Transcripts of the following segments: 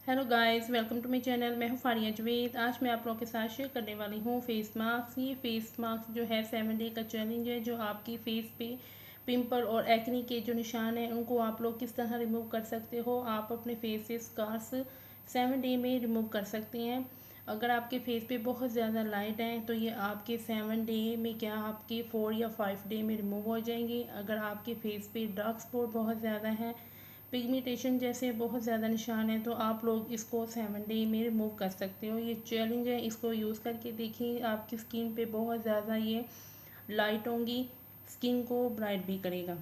Hello guys, welcome to my channel. मैं हूँ फारिया जवेद। आज मैं आप लोगों के साथ शेयर करने वाली हूँ फेस मास्क। ये फेस मास्क जो है 7 डे का चैलेंज है, जो आपकी फेस पे पिंपल और एक्नी के जो निशान हैं उनको आप लोग किस तरह रिमूव कर सकते हो। आप अपने फेस से स्कार्स 7 डे में रिमूव कर सकते हैं। अगर आपके फेस पे बहुत ज़्यादा लाइट हैं तो ये आपके 7 डे में क्या आपके 4 या 5 डे में रिमूव हो जाएंगे। अगर आपके फेस पे डार्क स्पॉट बहुत ज़्यादा हैं, पिगमेंटेशन जैसे बहुत ज़्यादा निशान है, तो आप लोग इसको 7 डे में रिमूव कर सकते हो। ये चैलेंज है, इसको यूज़ करके देखिए। आपकी स्किन पे बहुत ज़्यादा ये लाइट होंगी, स्किन को ब्राइट भी करेगा।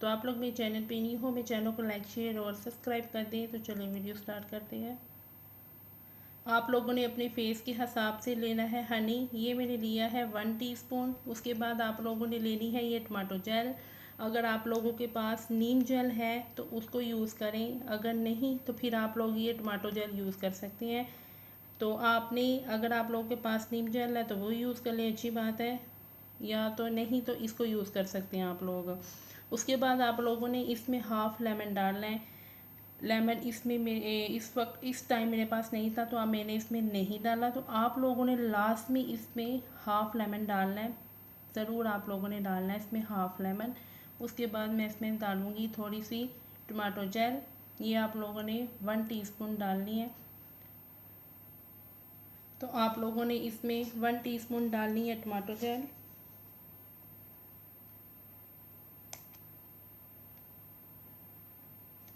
तो आप लोग मेरे चैनल पे नहीं हो, मेरे चैनल को लाइक शेयर और सब्सक्राइब कर दें। तो चलिए वीडियो स्टार्ट करते हैं। आप लोगों ने अपने फेस के हिसाब से लेना है हनी। ये मैंने लिया है 1 टीस्पून। उसके बाद आप लोगों ने लेनी है ये टमाटो जेल। अगर आप लोगों के पास नीम जेल है तो उसको यूज़ करें, अगर नहीं तो फिर आप लोग ये टमाटो जेल यूज़ कर सकते हैं। तो आपने, अगर आप लोगों के पास नीम जेल है तो वो यूज़ कर लें, अच्छी बात है। या तो नहीं तो इसको यूज़ कर सकते हैं आप लोग। उसके बाद आप लोगों ने इसमें हाफ़ लेमन डालना है। लेमन इसमें मेरे इस वक्त इस टाइम मेरे पास नहीं था, तो अब मैंने इसमें नहीं डाला। तो आप लोगों ने लास्ट में इसमें हाफ़ लेमन डालना है, ज़रूर आप लोगों ने डालना है इसमें हाफ़ लेमन। उसके बाद मैं इसमें डालूँगी थोड़ी सी टमाटो जेल। ये आप लोगों ने 1 टीस्पून डालनी है। तो आप लोगों ने इसमें 1 टीस्पून डालनी है टमाटो जेल।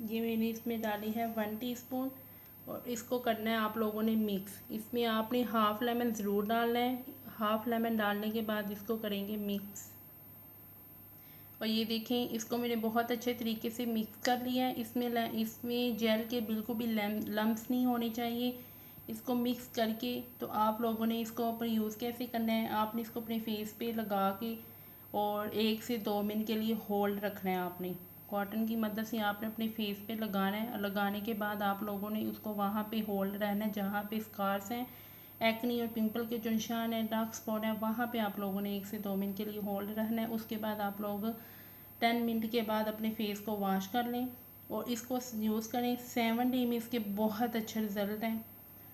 ये मैंने इसमें डाली है 1 टीस्पून। और इसको करना है आप लोगों ने मिक्स। इसमें आपने हाफ़ लेमन ज़रूर डालना है। हाफ़ लेमन डालने के बाद इसको करेंगे मिक्स। और ये देखें, इसको मैंने बहुत अच्छे तरीके से मिक्स कर लिया है। इसमें जेल के बिल्कुल भी लम्स नहीं होने चाहिए। इसको मिक्स करके तो आप लोगों ने इसको अपने यूज़ कैसे करना है, आपने इसको अपने फेस पे लगा के और 1 से 2 मिनट के लिए होल्ड रखना है। आपने कॉटन की मदद से आपने अपने फेस पे लगाना है। लगाने के बाद आप लोगों ने उसको वहाँ पे होल्ड रहना है जहाँ पे स्कार्स हैं, एक्नी और पिंपल के जो निशान है, डार्क स्पॉट है, वहाँ पे आप लोगों ने 1 से 2 मिनट के लिए होल्ड रहना है। उसके बाद आप लोग 10 मिनट के बाद अपने फेस को वॉश कर लें और इसको यूज़ करें। 7 डे में इसके बहुत अच्छे रिजल्ट हैं।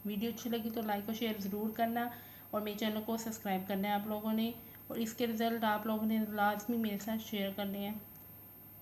वीडियो अच्छी लगी तो लाइक और शेयर ज़रूर करना और मेरे चैनल को सब्सक्राइब करना है आप लोगों ने। और इसके रिज़ल्ट आप लोगों ने लाजमी मेरे साथ शेयर करने हैं।